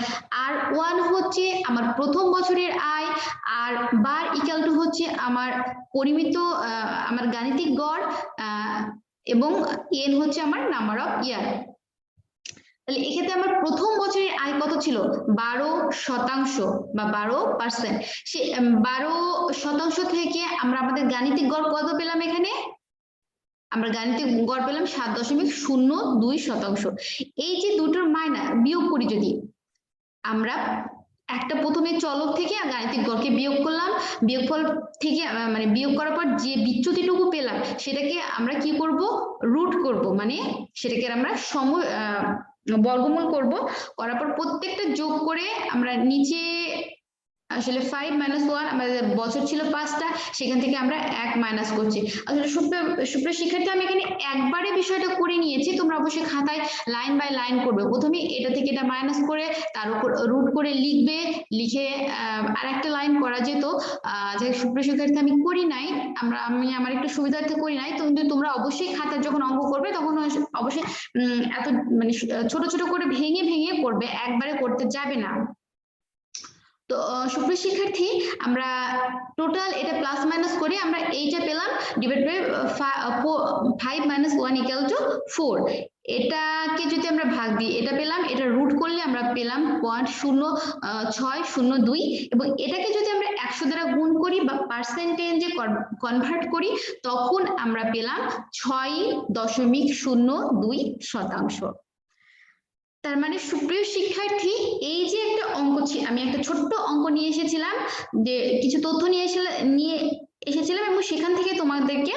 r1 হচ্ছে আমার প্রথম বছরের আয়, আর বার ইকুয়াল টু হচ্ছে আমার পরিমিত আমার গাণিতিক গড়, এবং n হচ্ছে আমার নাম্বার অফ ইয়ার। তাহলে এক্ষেত্রে আমার প্রথম বছরের আয় কত ছিল? 12% বা 12%। সে 12% থেকে আমরা আমাদের গাণিতিক গড় কত পেলাম? এখানে আমরা গাণিতিক গড় পেলাম 7.02%। এই যে দুটোর মাইনাস বিয়োগ করি, যদি আমরা একটা প্রথমে চলক থেকে গাণিতিক গড়কে বিয়োগ করলাম, বিয়োগফল থেকে মানে বিয়োগ করার পর যে বিচ্যুতিটুকু পেলাম সেটাকে আমরা কি করব? রুট করব, মানে সেটাকে আমরা বর্গমূল করব, করার পর প্রত্যেকটা যোগ করে আমরা নিচে আসলে 5 মাইনাস 1, আমাদের বছর ছিল 5টা, সেখান থেকে আমরা 1 মাইনাস করছি। আসলে সুপ্রিয় শিক্ষার্থী, আমি এখানে একবারে বিষয়টা করে নিয়েছি, তোমরা অবশ্যই খাতায় লাইন বাই লাইন করবে। প্রথমে এটা থেকে এটা মাইনাস করে তার উপর রুট করে লিখবে, লিখে আর একটা লাইন করা যেত। যে সুপ্রিয় শিক্ষার্থী আমি করি নাই, আমি আমার একটু সুবিধার্থে করি নাই, কিন্তু তোমরা অবশ্যই খাতায় যখন অঙ্ক করবে তখন অবশ্যই এত মানে ছোট ছোট করে ভেঙে ভেঙে করবে, একবারে করতে যাবে না। তো সুপ্রিয় শিক্ষার্থী, আমরা টোটাল এটা প্লাস মাইনাস করে আমরা এইটা পেলাম divide by 5 minus 1 equal to 4। এটাকে যদি আমরা ভাগ দিই এটা পেলাম, এটা রুট করলে আমরা পেলাম 0.0602, এবং এটাকে যদি আমরা 100 দ্বারা গুণ করি বা পার্সেন্টেজে কনভার্ট করি তখন আমরা পেলাম 6.02%। তার মানে সুপ্রিয় শিক্ষার্থী, এই যে একটা অঙ্ক আমি একটা ছোট্ট অঙ্ক নিয়ে এসেছিলাম, যে কিছু তথ্য নিয়ে এসেছিলাম এবং সেখান থেকে তোমাদেরকে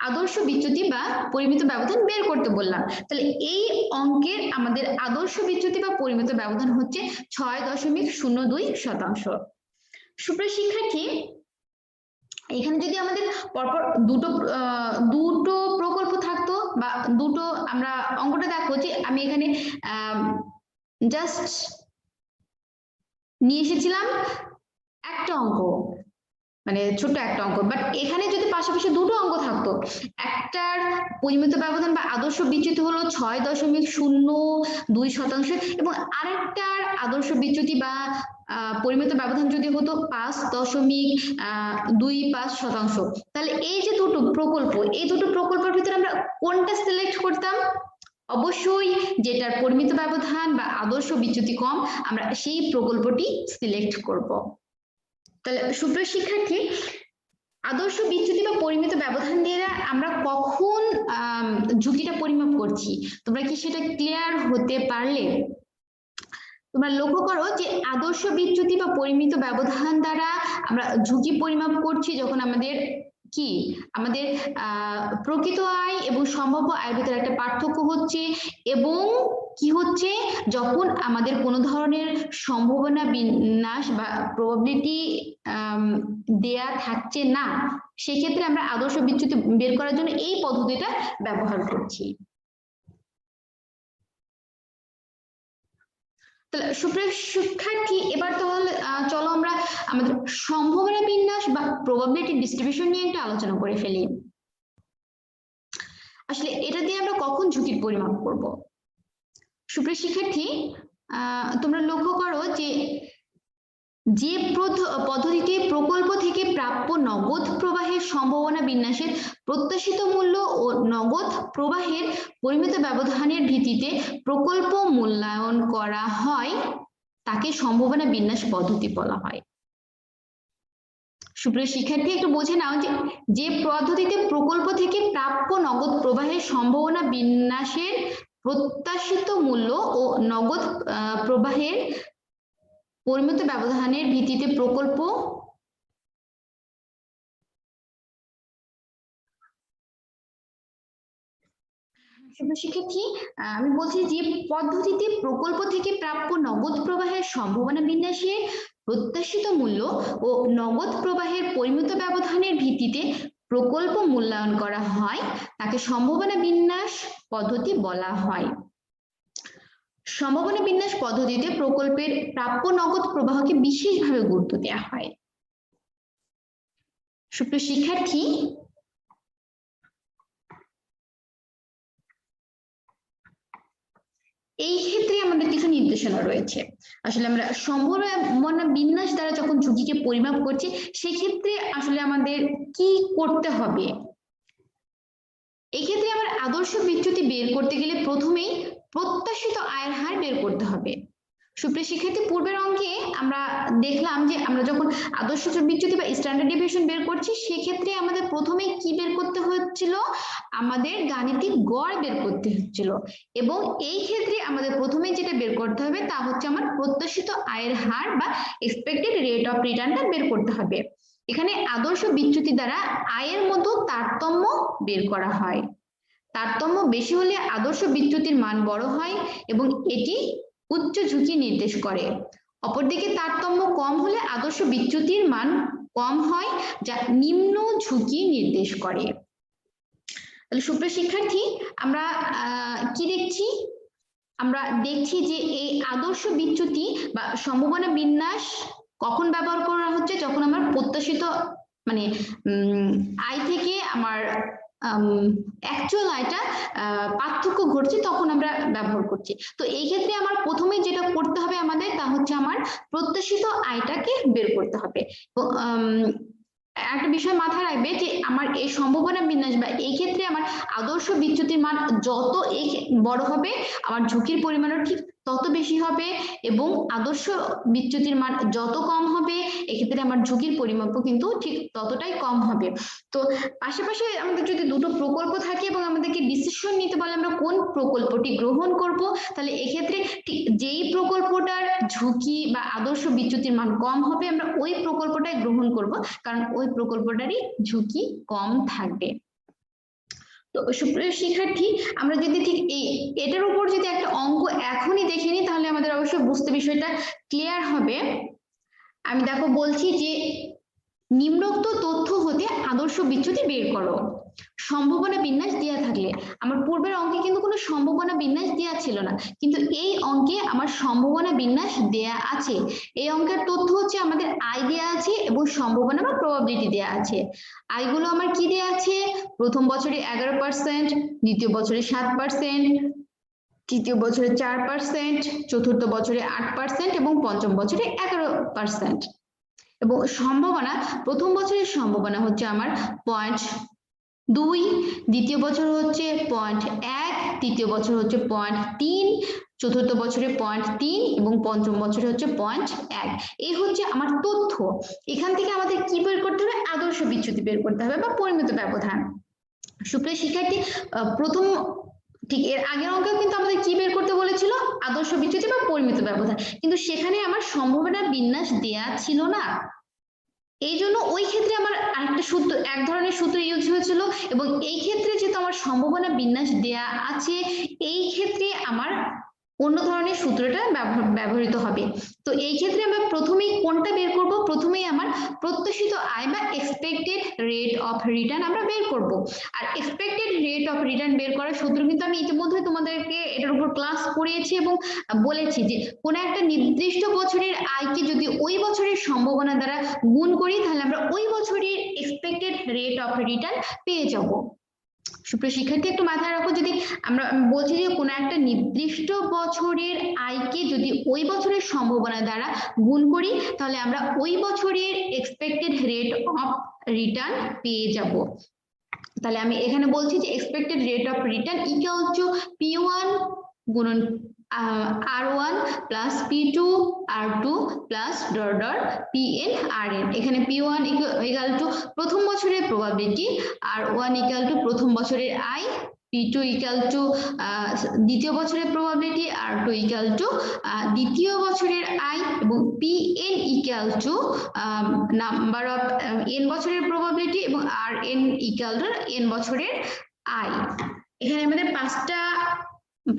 আদর্শ বিচ্যুতি বা পরিমিত ব্যবধান বের করতে বললাম। তাহলে এই অঙ্কের আমাদের আদর্শ বিচ্যুতি বা পরিমিত ব্যবধান হচ্ছে 6.02%। সুপ্রিয় শিক্ষার্থী, এখানে যদি আমাদের পরপর দুটো প্রকল্প থাকতো বা দুটো, আমরা অঙ্কটা দেখো যে আমি এখানে জাস্ট নিয়ে এসেছিলাম একটা অঙ্ক, মানে ছোট একটা অঙ্ক, বাট এখানে যদি পাশাপাশি দুটো অঙ্ক থাকতো, একটার পরিমিত ব্যবধান বা আদর্শ বিচ্যুতি হলো 6.02%, এবং আরেকটার আদর্শ বিচ্যুতি বা পরিমিত ব্যবধান যদি হতো 5.25%, তাহলে এই যে দুটো প্রকল্প, এই দুটো প্রকল্পের ভিতরে আমরা কোনটা সিলেক্ট করতাম? অবশ্যই যেটার পরিমিত ব্যবধান বা আদর্শ বিচ্যুতি কম, আমরা সেই প্রকল্পটি সিলেক্ট করব। তাহলে সুপ্রিয় শিক্ষার্থী, আদর্শ বিচ্যুতি বা পরিমিত ব্যবধান দিয়ে আমরা কখন ঝুঁকিটা পরিমাপ করছি, তোমরা কি সেটা ক্লিয়ার হতে পারলে? তোমরা লক্ষ্য করো যে আদর্শ বিচ্যুতি বা পরিমিত ব্যবধান দ্বারা আমরা ঝুঁকি পরিমাপ করছি যখন আমাদের কি আমাদের প্রকৃত আয় এবং সম্ভাব্য আয়ের ভিতরে একটা পার্থক্য হচ্ছে, এবং কি হচ্ছে যখন আমাদের কোনো ধরনের সম্ভাবনা বিন্যাস বা প্রবাবিলিটি দেয়া থাকছে না, সেক্ষেত্রে আমরা আদর্শ বিচ্যুতি বের করার জন্য এই পদ্ধতিটা ব্যবহার করছি। তাহলে সুপ্রিয় শিক্ষার্থী, এবার তাহলে চলো আমরা আমাদের সম্ভাবনা বিন্যাস বা প্রবাবিলিটি ডিস্ট্রিবিউশন নিয়ে একটা আলোচনা করে ফেলি। আসলে এটা দিয়ে আমরা কখন ঝুঁকির পরিমাপ করব? সুপ্রিয় শিক্ষার্থী, তোমরা লক্ষ্য করো যে পদ্ধতিতে প্রকল্প থেকে প্রাপ্য নগদ প্রবাহের সম্ভাবনা বিন্যাসের প্রত্যাশিত মূল্য ও নগদ প্রবাহের পরিমিত ব্যবধানের ভিত্তিতে প্রকল্প মূল্যায়ন করা হয় তাকে সম্ভাবনা বিন্যাস পদ্ধতি বলা হয়। সুপ্রিয় শিক্ষার্থী, একটু বুঝে নাও যে পদ্ধতিতে প্রকল্প থেকে প্রাপ্য নগদ প্রবাহের সম্ভাবনা বিন্যাসের প্রত্যাশিত মূল্য ও নগদ প্রবাহের পরিমিত ব্যবধানের ভিত্তিতে প্রকল্প শিক্ষার্থী, আমি বলছি যে পদ্ধতিতে প্রকল্প থেকে প্রাপ্য নগদ প্রবাহের সম্ভাবনা বিন্যাসের প্রত্যাশিত মূল্য ও নগদ প্রবাহের পরিমিত ব্যবধানের ভিত্তিতে প্রকল্প মূল্যায়ন করা হয় তাকে সম্ভাবনা বিন্যাস পদ্ধতি বলা হয়। সম্ভাবনা বিন্যাস পদ্ধতিতে প্রকল্পের প্রাপ্য নগদ প্রবাহকে বিশেষভাবে গুরুত্ব দেওয়া হয়। সুপ্রিয় শিক্ষার্থী, এই ক্ষেত্রে আমাদের কিছু নির্দেশনা রয়েছে। আসলে আমরা সম্ভাবনা বিন্যাস দ্বারা যখন ঝুঁকিকে পরিমাপ করছি, সেক্ষেত্রে আসলে আমাদের কি করতে হবে? এক্ষেত্রে আমার আদর্শ বিচ্যুতি বের করতে গেলে প্রথমেই প্রত্যাশিত আয়ের হার বের করতে হবে। সুপ্রিয় শিক্ষার্থী, পূর্বের অঙ্কে আমরা দেখলাম যে আমরা যখন আদর্শ বিচ্যুতি বা স্ট্যান্ডার্ড ডেভিয়েশন বের করছি, সেক্ষেত্রে আমাদের প্রথমে কি বের করতে হচ্ছিল? আমাদের গাণিতিক গড় বের করতে হচ্ছিল, এবং এই ক্ষেত্রে আমাদের প্রথমে যেটা বের করতে হবে তা হচ্ছে আমার প্রত্যাশিত আয়ের হার বা এক্সপেক্টেড রেট অফ রিটার্নটা বের করতে হবে। এখানে আদর্শ বিচ্যুতি দ্বারা আয়ের মধ্যে তারতম্য বের করা হয়। তারতম্য বেশি হলে আদর্শ বিচ্যুতির মান বড় হয় এবং এটি উচ্চ ঝুঁকি নির্দেশ করে। অপরদিকে তারতম্য কম হলে আদর্শ বিচ্যুতির মান কম হয়, যা নিম্ন ঝুঁকি নির্দেশ করে। তাহলে সুপ্রিয় শিক্ষার্থী, আমরা কি দেখছি? আমরা দেখছি যে এই আদর্শ বিচ্যুতি বা সম্ভাবনা বিন্যাস কখন ব্যবহার করা হচ্ছে? যখন আমার প্রত্যাশিত মানে আয় থেকে আমার অ্যাকচুয়াল আয়টা পার্থক্য ঘটছে, তখন আমরা ব্যবহার করছি। তো এই ক্ষেত্রে আমার প্রথমে যেটা করতে হবে আমাদের, তা হচ্ছে আমার প্রত্যাশিত আয়টাকে বের করতে হবে। একটা বিষয় মাথায় রাখবে যে আমার এই সম্ভাবনা বিন্যাস বা এই ক্ষেত্রে আমার আদর্শ বিচ্যুতির মান যত বড় হবে, আমার ঝুঁকির পরিমাণও ঠিক তত বেশি হবে, এবং আদর্শ বিচ্যুতির মান যত কম হবে, এক্ষেত্রে আমার ঝুঁকির পরিমাপও কিন্তু ঠিক ততটাই কম হবে। তো পাশাপাশি আমাদের যদি দুটো প্রকল্প থাকে এবং আমাদেরকে ডিসিশন নিতে বলে আমরা কোন প্রকল্পটি গ্রহণ করব, তাহলে এক্ষেত্রে ঠিক যেই প্রকল্পটার ঝুঁকি বা আদর্শ বিচ্যুতির মান কম হবে, আমরা ওই প্রকল্পটাই গ্রহণ করব, কারণ ওই প্রকল্পটারই ঝুঁকি কম থাকবে। তো সুপ্রিয় শিক্ষার্থী, আমরা যদি ঠিক এটার উপর যদি একটা অঙ্ক এখনই দেখে নিই, তাহলে আমাদের অবশ্যই বুঝতে বিষয়টা ক্লিয়ার হবে। আমি দেখো বলছি যে নিম্নোক্ত তথ্য হতে আদর্শ বিচ্যুতি বের করো। সম্ভাবনা বিন্যাস দেওয়া থাকলে, আমার পূর্বের অঙ্কে কিন্তু কোনো সম্ভাবনা বিন্যাস দেওয়া ছিল না, কিন্তু এই অঙ্কে আমার সম্ভাবনা বিন্যাস দেয়া আছে। এই অঙ্কের তথ্য হচ্ছে আমাদের আয় দেয়া আছে এবং সম্ভাবনা বা প্রবাবিলিটি দেয়া আছে। আয়গুলো আমার কি দেয়া আছে? প্রথম বছরে 11%, দ্বিতীয় বছরে 7%, তৃতীয় বছরে 4%, চতুর্থ বছরে 8% এবং পঞ্চম বছরে 11%। এবং সম্ভাবনা, প্রথম বছরের সম্ভাবনা হচ্ছে আমার 0.2, দ্বিতীয় বছর হচ্ছে 0.1, তৃতীয় বছর হচ্ছে 0.3, চতুর্থ বছরে 0.3 এবং পঞ্চম বছরে হচ্ছে 0.1। এই হচ্ছে আমার তথ্য। এখান থেকে আমাদের কি বের করতে হবে? আদর্শ বিচ্যুতি বের করতে হবে বা পরিমিত ব্যবধান। সুপ্রিয় শিক্ষার্থী, প্রথম ঠিক এর আগের অঙ্কেও কিন্তু আমাদের কি বের করতে বলেছিল? আদর্শ বিচ্যুতি বা পরিমিত ব্যবধান, কিন্তু সেখানে আমার সম্ভাবনা বিন্যাস দেয়া ছিল না। এই জন্য ওই ক্ষেত্রে আমার আরেকটা সূত্র, এক ধরনের সূত্র ইউজ হয়েছিল, এবং এই ক্ষেত্রে যেহেতু আমার সম্ভাবনা বিন্যাস দেয়া আছে, এই ক্ষেত্রে আমার অন্য ধরনের সূত্রটা ব্যবহৃত হবে। তো এই ক্ষেত্রে আমরা প্রথমেই কোনটা বের করব? প্রথমেই আমার প্রত্যাশিত আয় বা এক্সপেক্টেড রেট অফ রিটার্ন আমরা বের করব। Are expected rate of return বের করার সূত্র কিন্তু আমি ইতিমধ্যে তোমাদেরকে এটার উপর ক্লাস করিয়েছি এবং বলেছি যে কোন একটা নির্দিষ্ট বছরের আয়কে যদি ওই বছরের সম্ভাবনা দ্বারা গুণ করি, তাহলে আমরা ওই বছরের এক্সপেক্টেড রেট অফ রিটার্ন পেয়ে যাব। সুপ্রিয় শিক্ষার্থী, একটু মাথায় রাখো, যদি আমরা বলছি যে কোনো একটা নির্দিষ্ট বছরের আয়কে যদি ওই বছরের সম্ভাবনা দ্বারা গুণ করি, তাহলে আমরা ওই বছরের এক্সপেক্টেড রেট অফ রিটার্ন পেয়ে যাব। তাহলে আমি এখানে বলছি যে expected rate of return equal to P1 গুণন R1 plus P2 R2 plus dot dot PN RN। এখানে P1 ইকুয়াল টু প্রথম বছরের প্রবাবিলিটি, R1 ইকুয়াল টু প্রথম বছরের আয়, P2 ইকুয়াল টু দ্বিতীয় বছরের প্রবাবিলিটি, R2 ইকুয়াল টু দ্বিতীয় বছরের আয়, এবং PN equal to number of n বছরের প্রবাবিলিটি, এবং RN ইকুয়াল টু n বছরের আয়। এখানে আমাদের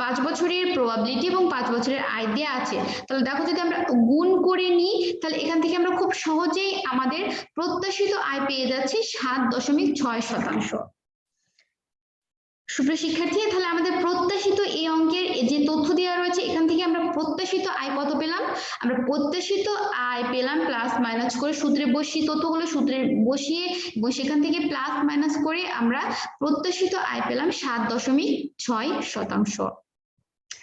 5 বছরের প্রবাবিলিটি এবং 5 বছরের আয় দেওয়া আছে। তাহলে দেখো, যদি আমরা গুণ করে নিই, তাহলে এখান থেকে আমরা খুব সহজেই আমাদের প্রত্যাশিত আয় পেয়ে যাচ্ছি 7.6%। সুপ্রিয় শিক্ষার্থী, তাহলে আমাদের প্রত্যাশিত এই অঙ্কের যে তথ্য দেওয়া রয়েছে এখান থেকে আমরা প্রত্যাশিত আয় কত পেলাম? আমরা প্রত্যাশিত আয় পেলাম প্লাস মাইনাস করে সূত্রে বসিয়ে তথ্যগুলো সূত্রে বসিয়ে এবং সেখান থেকে প্লাস মাইনাস করে আমরা প্রত্যাশিত আয় পেলাম 7.6%।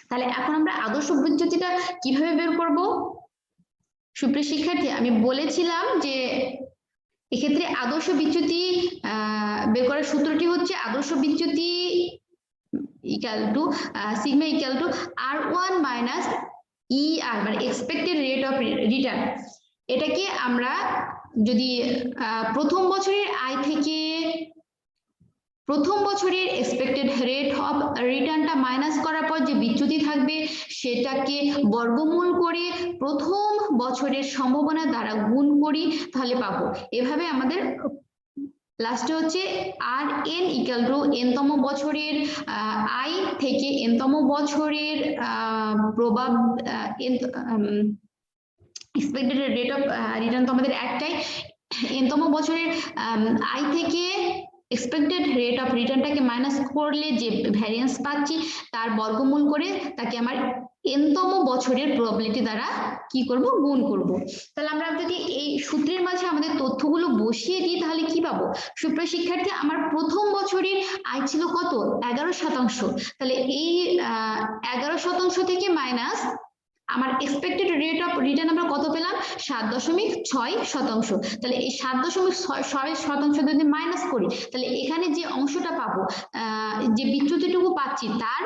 তাহলে এখন আমরা আদর্শ বিচ্যুতিটা কিভাবে বের করব? সুপ্রিয় শিক্ষার্থী, আমি বলেছিলাম যে এক্ষেত্রে আদর্শ বিচ্যুতি বের করার সূত্রটি হচ্ছে আদর্শ বিচ্যুতি equal to sigma equal to R1 minus ER মানে এক্সপেক্টেড রেট অফ রিটার্ন। এটাকে আমরা যদি প্রথম বছরের আয় থেকে প্রথম বছরের এক্সপেক্টেড রেট অফ রিটার্নটা মাইনাস করার পর যে বিচ্যুতি থাকবে সেটাকে বর্গমূল করে প্রথম বছরের সম্ভাবনা দ্বারা গুণ করি, তাহলে পাবো। এভাবে আমাদের লাস্টে হচ্ছে RN ইকুয়াল টু n-তম বছরের আয় থেকে n-তম বছরের এক্সপেক্টেড রেট অফ রিটার্ন তো আমাদের একটাই, n-তম বছরের আয় থেকে এক্সপেক্টেড রেট অফ রিটার্নটাকে মাইনাস করলে যে ভ্যারিয়েন্স পাচ্ছি তার বর্গমূল করে তাকে আমার n-তম বছরের প্রবাবিলিটি দ্বারা কি করব? গুণ করব। তাহলে আমরা যদি এই সূত্রের মাঝে আমাদের তথ্যগুলো বসিয়ে দিই তাহলে কি পাবো? সুপ্রিয় শিক্ষার্থী, আমার প্রথম বছরের আয় ছিল কত? 11%। তাহলে এই 11% থেকে মাইনাস আমার এক্সপেক্টেড রেট অফ রিটার্ন আমরা কত পেলাম? 7.6%। তাহলে এই 7.6% যদি মাইনাস করি তাহলে এখানে যে অংশটা পাবো, যে বিচ্যুতিটুকু পাচ্ছি তার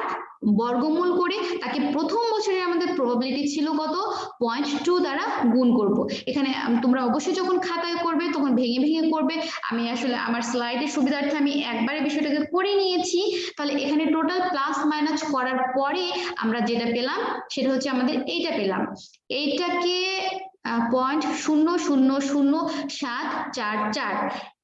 বর্গমূল করে তাকে প্রথম বছরের আমাদের প্রবাবিলিটি ছিল কত? 0.2 দ্বারা গুণ করব। এখানে তোমরা অবশ্যই যখন খাতায় করবে তখন ভেঙে ভেঙে করবে। আমি আসলে আমার স্লাইডের সুবিধার্থে আমি একবারে বিষয়টাকে করে নিয়েছি। তাহলে এখানে টোটাল প্লাস মাইনাস করার পরে আমরা যেটা পেলাম সেটা হচ্ছে আমাদের এইটা পেলাম। এইটাকে 0.000744,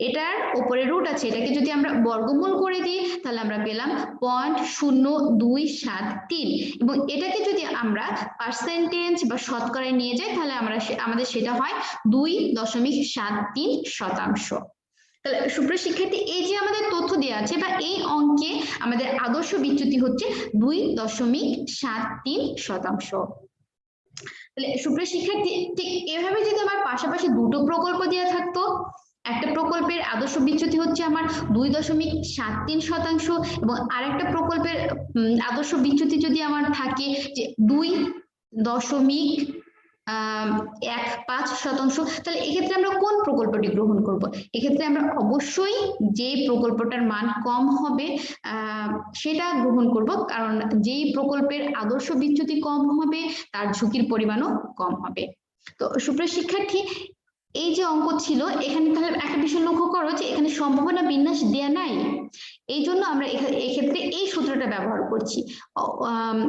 এটার উপরে রুট আছে, এটাকে যদি আমরা বর্গমূল করে দিই তাহলে আমরা পেলাম 0.0273 এবং এটাকে যদি আমরা পার্সেন্টেজ বা শতকরায় নিয়ে যাই তাহলে আমাদের সেটা হয় 2.73%। তাহলে সুপ্রিয় শিক্ষার্থী, এই যে আমাদের তথ্য দেওয়া আছে বা এই অঙ্কে আমাদের আদর্শ বিচ্যুতি হচ্ছে 2.73%। তাহলে সুপ্রিয় শিক্ষার্থী, ঠিক এভাবে যদি আমার পাশাপাশি দুটো প্রকল্প দেওয়া থাকতো, একটা প্রকল্পের আদর্শ বিচ্যুতি হচ্ছে আমার 2.73% এবং আরেকটা প্রকল্পের আদর্শ বিচ্যুতি যদি আমার থাকে যে 2.15%, তাহলে এক্ষেত্রে আমরা কোন প্রকল্পটি গ্রহণ করব? এক্ষেত্রে আমরা অবশ্যই যে প্রকল্পটার মান কম হবে সেটা গ্রহণ করব, কারণ যেই প্রকল্পের আদর্শ বিচ্যুতি কম হবে তার ঝুঁকির পরিমাণও কম হবে। তো সুপ্রিয় শিক্ষার্থী, এই যে অঙ্ক ছিল এখানে তাহলে একটা বিষয় লক্ষ্য করো যে এখানে সম্ভাবনা বিন্যাস দেয়া নাই, এই জন্য আমরা এক্ষেত্রে এই সূত্রটা ব্যবহার করছি।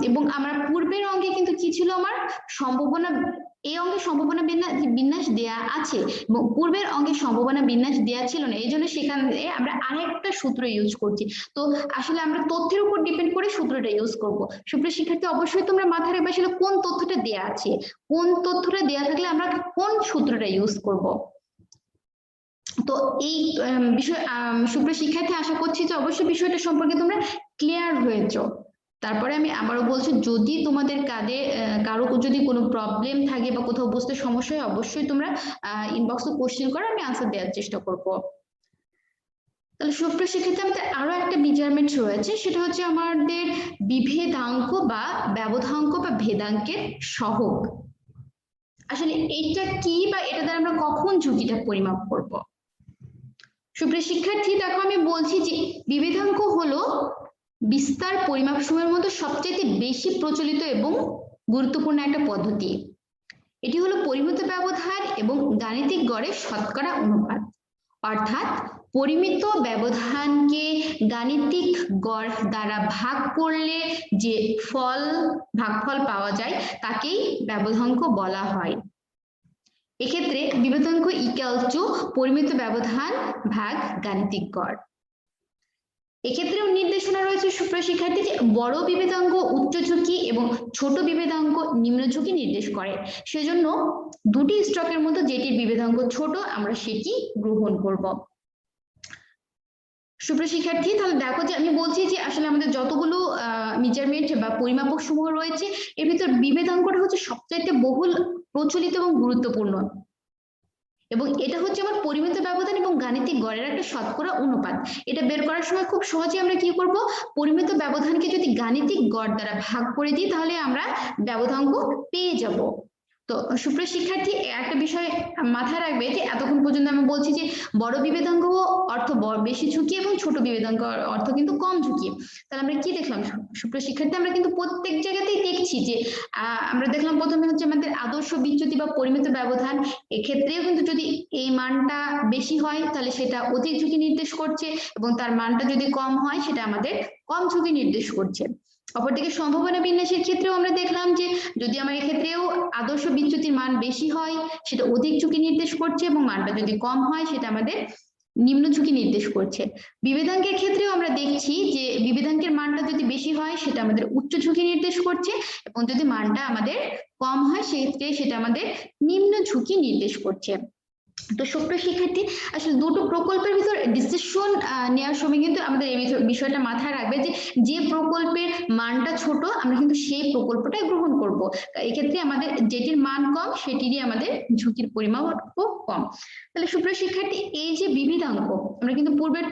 এবং আমরা পূর্বের অঙ্কে কিন্তু কি ছিল, আমার সম্ভাবনা, এই অঙ্কে সম্ভাবনা বিন্যাস দেয়া আছে এবং পূর্বের অঙ্কে সম্ভাবনা বিন্যাস দেয়া ছিল না, এই জন্য সেখানে আমরা আরেকটা সূত্র ইউজ করছি। তো আসলে আমরা তথ্যের উপর ডিপেন্ড করে সূত্রটা ইউজ করব। সুপ্রিয় শিক্ষার্থী, অবশ্যই তোমরা মাথায় রাখবে আসলে কোন তথ্যটা দেয়া আছে, কোন তথ্যটা দেয়া থাকলে আমরা কোন সূত্রটা ইউজ করব। তো এই বিষয় সুপ্রিয় শিক্ষার্থী, আশা করছি যে অবশ্যই বিষয়টা সম্পর্কে তোমরা ক্লিয়ার হয়েছো। তারপরে আমি আবারও বলছি, যদি তোমাদের কারো যদি কোনো প্রবলেম থাকে বা কোথাও বুঝতে সমস্যা হয় অবশ্যই তোমরা ইনবক্সে কোশ্চেন করো, আমি আনসার দেওয়ার চেষ্টা করব। তাহলে সুপ্রিয় শিক্ষার্থী, আমাদের আরো একটা মেজারমেন্ট রয়েছে, সেটা হচ্ছে আমাদের বিভেদাঙ্ক বা ব্যবধাঙ্ক বা ভেদাঙ্কের সহগ। আসলে এইটা কি বা এটা দ্বারা আমরা কখন ঝুঁকিটা পরিমাপ করব? সুপ্রিয় শিক্ষার্থী, দেখো আমি বলছি যে বিভেদাঙ্ক হলো বিস্তার পরিমাপ সময়ের মধ্যে সবচেয়ে বেশি প্রচলিত এবং গুরুত্বপূর্ণ একটা পদ্ধতি। এটি হলো পরিমিত ব্যবধান এবং গাণিতিক গড়ের শতকরা অনুপাত, অর্থাৎ পরিমিত ব্যবধানকে গাণিতিক গড় দ্বারা ভাগ করলে যে ভাগফল পাওয়া যায় তাকেই ব্যবধাঙ্ক বলা হয়। এক্ষেত্রে বিভেদাঙ্ক ইকুয়াল টু পরিমিত ব্যবধান ভাগ গাণিতিক গড়। এক্ষেত্রেও নির্দেশনা রয়েছে সুপ্রিয় শিক্ষার্থী যে বড় বিভেদাঙ্ক উচ্চ ঝুঁকি এবং ছোট বিভেদাঙ্ক নিম্ন ঝুঁকি নির্দেশ করে, সেজন্য দুটি স্ট্রকের মধ্যে যেটির বিভেদাঙ্ক ছোট আমরা সেটি গ্রহণ করব। সুপ্রিয় শিক্ষার্থী, তাহলে দেখো যে আমি বলছি যে আসলে আমাদের যতগুলো মেজারমেন্ট বা পরিমাপক সমূহ রয়েছে এর ভিতর বিভেদাঙ্কটা হচ্ছে সবচাইতে বহুল প্রচলিত এবং গুরুত্বপূর্ণ, এবং এটা হচ্ছে আমার পরিমিত ব্যবধান এবং গাণিতিক গড়ের একটা শতকরা অনুপাত। এটা বের করার সময় খুব সহজে আমরা কি করব, পরিমিত ব্যবধানকে যদি গাণিতিক গড় দ্বারা ভাগ করে দিই তাহলে আমরা ব্যবধাঙ্ক পেয়ে যাব। তো সুপ্রিয় শিক্ষার্থী, একটা বিষয় মাথায় রাখবে যে এতক্ষণ পর্যন্ত আমি বলছি যে বড় বিভেদাঙ্ক অর্থ বেশি ঝুঁকি এবং ছোট বিভেদাঙ্ক অর্থ কিন্তু কম ঝুঁকি। তাহলে আমরা কি দেখলাম সুপ্রিয় শিক্ষার্থী, আমরা কিন্তু প্রত্যেক জায়গাতেই দেখছি যে আমরা দেখলাম প্রথমে হচ্ছে আমাদের আদর্শ বিচ্যুতি বা পরিমিত ব্যবধান, এক্ষেত্রেও কিন্তু যদি এই মানটা বেশি হয় তাহলে সেটা অধিক ঝুঁকি নির্দেশ করছে, এবং তার মানটা যদি কম হয় সেটা আমাদের কম ঝুঁকি নির্দেশ করছে। অপরদিকে সম্ভাবনা বিন্যাসের ক্ষেত্রেও আমরা দেখলাম যে যদি আমার এক্ষেত্রেও আদর্শ বিচ্যুতির মান বেশি হয় সেটা অধিক ঝুঁকি নির্দেশ করছে, এবং মানটা যদি কম হয় সেটা আমাদের নিম্ন ঝুঁকি নির্দেশ করছে। বিভেদাঙ্কের ক্ষেত্রেও আমরা দেখছি যে বিভেদাঙ্কের মানটা যদি বেশি হয় সেটা আমাদের উচ্চ ঝুঁকি নির্দেশ করছে, এবং যদি মানটা আমাদের কম হয় সেক্ষেত্রে সেটা আমাদের নিম্ন ঝুঁকি নির্দেশ করছে। তো সুপ্রিয় শিক্ষার্থী, আসলে দুটো প্রকল্পের ভিতর ডিসিশন নেওয়ার সময় কিন্তু আমাদের এই বিষয়টা মাথায় রাখবে যে যে প্রকল্পের মানটা ছোট আমরা কিন্তু সেই প্রকল্পটাই গ্রহণ করব। এক্ষেত্রে আমাদের যেটির মান কম সেটিরই আমাদের ঝুঁকির পরিমাপ কম। তাহলে সুপ্রিয় শিক্ষার্থী, এই যে বিবিধাঙ্ক আমরা কিন্তু পূর্বের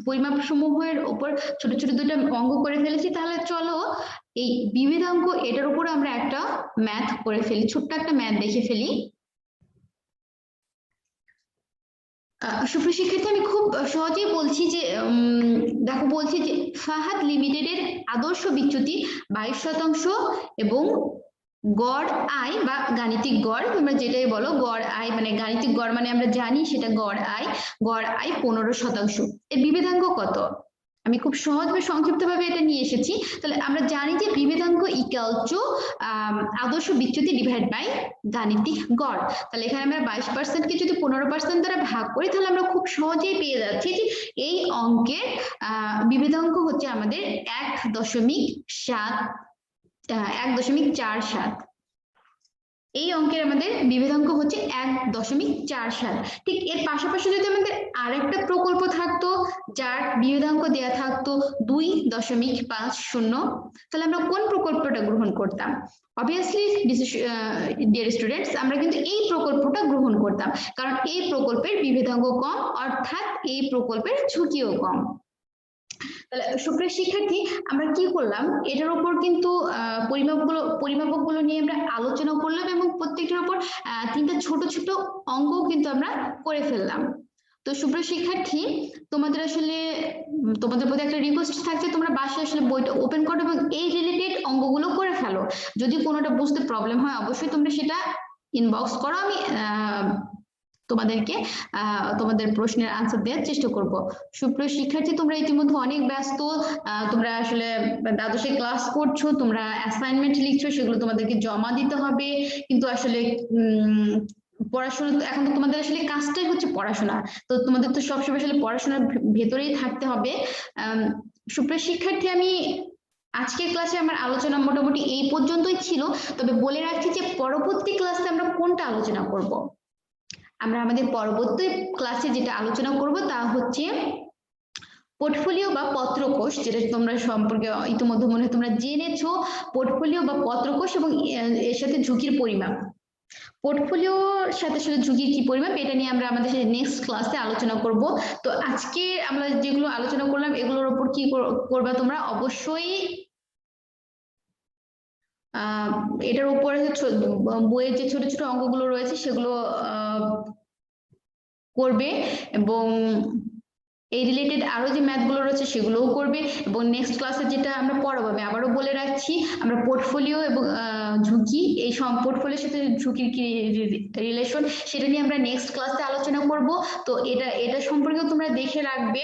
পরিমাপ সমূহের উপর ছোট ছোট দুটো অঙ্ক করে ফেলেছি, তাহলে চলো এই বিবিধাঙ্ক এটার উপর আমরা একটা ম্যাথ করে ফেলি, ছোট্ট একটা ম্যাথ দেখে ফেলি। সুপ্রিয় শিক্ষার্থী, আমি খুব সহজেই বলছি যে দেখো বলছি যে ফাহাদ লিমিটেডের আদর্শ বিচ্যুতি 22% এবং গড় আয় বা গাণিতিক গড় তোমরা যেটাই বলো, গড় আয় মানে গাণিতিক গড় মানে আমরা জানি সেটা গড় আয় 15%। এর বিভেদাঙ্ক কত? আমি খুব সহজ বা সংক্ষিপ্ত ভাবে এটা নিয়ে এসেছি। তাহলে আমরা জানি যে বিভেদাঙ্ক ইকুয়াল টু আদর্শ বিচ্যুতি ডিভাইড বাই গাণিতিক গড়। তাহলে এখানে আমরা 22% কে যদি 15% দ্বারা ভাগ করি তাহলে আমরা খুব সহজেই পেয়ে যাচ্ছি যে এই অঙ্কের বিভেদাঙ্ক হচ্ছে আমাদের 1.47। এই অঙ্কের আমাদের বিভেদাঙ্ক হচ্ছে 1.47। ঠিক এর পাশাপাশি যদি আমাদের আরেকটা প্রকল্প থাকতো যার বিভেদাঙ্ক দেয়া থাকতো 2.50, তাহলে আমরা কোন প্রকল্পটা গ্রহণ করতাম? অবভিয়াসলি ডিয়ার স্টুডেন্টস, আমরা কিন্তু এই প্রকল্পটা গ্রহণ করতাম, কারণ এই প্রকল্পের বিভেদাঙ্ক কম, অর্থাৎ এই প্রকল্পের ঝুঁকিও কম। তাহলে সুপ্রিয় শিক্ষার্থী, আমরা কি করলাম, এটার উপর কিন্তু পরিমাপকগুলো নিয়ে আমরা আলোচনা করলাম, এবং প্রত্যেকটার উপর তিনটা ছোট ছোট অঙ্ক কিন্তু আমরা করে ফেললাম। তো সুপ্রিয় শিক্ষার্থী, তোমাদের প্রতি একটা রিকোয়েস্ট থাকছে, তোমরা বাসায় আসলে বইটা ওপেন করো এবং এই রিলেটেড অঙ্কগুলো করে ফেলো। যদি কোনোটা বুঝতে প্রবলেম হয় অবশ্যই তোমরা সেটা ইনবক্স করো, আমি তোমাদেরকে তোমাদের প্রশ্নের আনসার দেওয়ার চেষ্টা করব। সুপ্রিয় শিক্ষার্থী, তোমরা ইতিমধ্যে অনেক ব্যস্ত, তোমরা আসলে দ্বাদশে ক্লাস করছো, তোমরা অ্যাসাইনমেন্ট লিখছো, সেগুলো তোমাদেরকে জমা দিতে হবে, কিন্তু আসলে পড়াশোনা তো এখন তো তোমাদের আসলে কাজটাই হচ্ছে পড়াশোনা, তো তোমাদের তো সবসময় আসলে পড়াশোনার ভেতরেই থাকতে হবে। সুপ্রিয় শিক্ষার্থী, আমি আজকের ক্লাসে আমার আলোচনা মোটামুটি এই পর্যন্তই ছিল, তবে বলে রাখছি যে পরবর্তী ক্লাসে আমরা কোনটা আলোচনা করব। আমরা আমাদের পরবর্তী ক্লাসে যেটা আলোচনা করব তা হচ্ছে পোর্টফোলিও বা পত্রকোষ, যেটা তোমরা সম্পর্কে ইতিমধ্যে মনে হয় তোমরা জেনেছো। পোর্টফোলিও বা পত্রকোষ এবং এর সাথে ঝুঁকির পরিমাপ। পোর্টফোলিওর সাথে সাথে ঝুঁকির কি পরিমাপ, এটা নিয়ে আমরা আমাদের নেক্সট ক্লাসে আলোচনা করব। তো আজকে আমরা যেগুলো আলোচনা করলাম এগুলোর উপর কি করবা তোমরা, অবশ্যই এটার উপরে বইয়ের যে ছোট ছোট অঙ্কগুলো রয়েছে সেগুলো করবে, এবং এই রিলেটেড আরো যে ম্যাথগুলো রয়েছে সেগুলোও করবে, এবং নেক্সট ক্লাসে যেটা আমরা পড়াবো, আমি আবারও বলে রাখছি, আমরা পোর্টফোলিও এবং ঝুঁকি, এই পোর্টফোলিওর সাথে ঝুঁকির কি রিলেশন সেটা নিয়ে আমরা নেক্সট ক্লাসে আলোচনা করব। তো এটা সম্পর্কেও তোমরা দেখে রাখবে।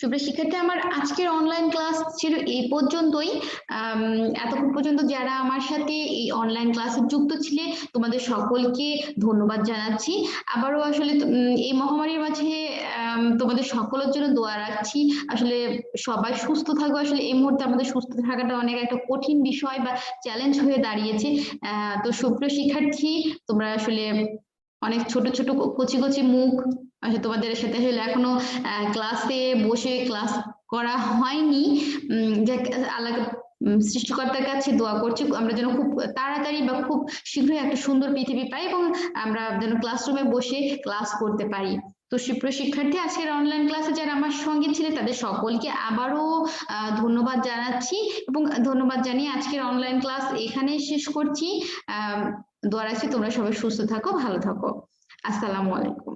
সুপ্রিয় শিক্ষার্থী, আমার আজকের অনলাইন ক্লাস ছিল এই পর্যন্তই। এতক্ষণ পর্যন্ত যারা আমার সাথে এই অনলাইন ক্লাসে যুক্ত ছিলে তোমাদের সকলকে ধন্যবাদ জানাচ্ছি। আবারও আসলে এই মহামারীর মাঝে তোমাদের সকলের জন্য দোয়া রাখছি। আসলে সবাই সুস্থ থাকবে, আসলে এই মুহূর্তে আমাদের সুস্থ থাকাটা অনেক একটা কঠিন বিষয় বা চ্যালেঞ্জ হয়ে দাঁড়িয়েছে। তো সুপ্রিয় শিক্ষার্থী, তোমরা আসলে অনেক ছোট ছোট কচি কচি মুখ তোমাদের সাথে আসলে এখনো ক্লাসে বসে ক্লাস করা হয়নি। যাক আল্লাহ সৃষ্টিকর্তার কাছে দোয়া করছি আমরা যেন খুব তাড়াতাড়ি বা খুব শীঘ্রই একটা সুন্দর পৃথিবী পাই এবং আমরা যেন ক্লাসরুমে বসে ক্লাস করতে পারি। তো সুপ্রিয় শিক্ষার্থী, আজকের অনলাইন ক্লাসে যারা আমার সঙ্গে ছিলেন তাদের সকলকে আবারও ধন্যবাদ জানাচ্ছি এবং ধন্যবাদ জানিয়ে আজকের অনলাইন ক্লাস এখানেই শেষ করছি। দোয়া রাখছি তোমরা সবাই সুস্থ থাকো, ভালো থাকো। আসসালামু আলাইকুম।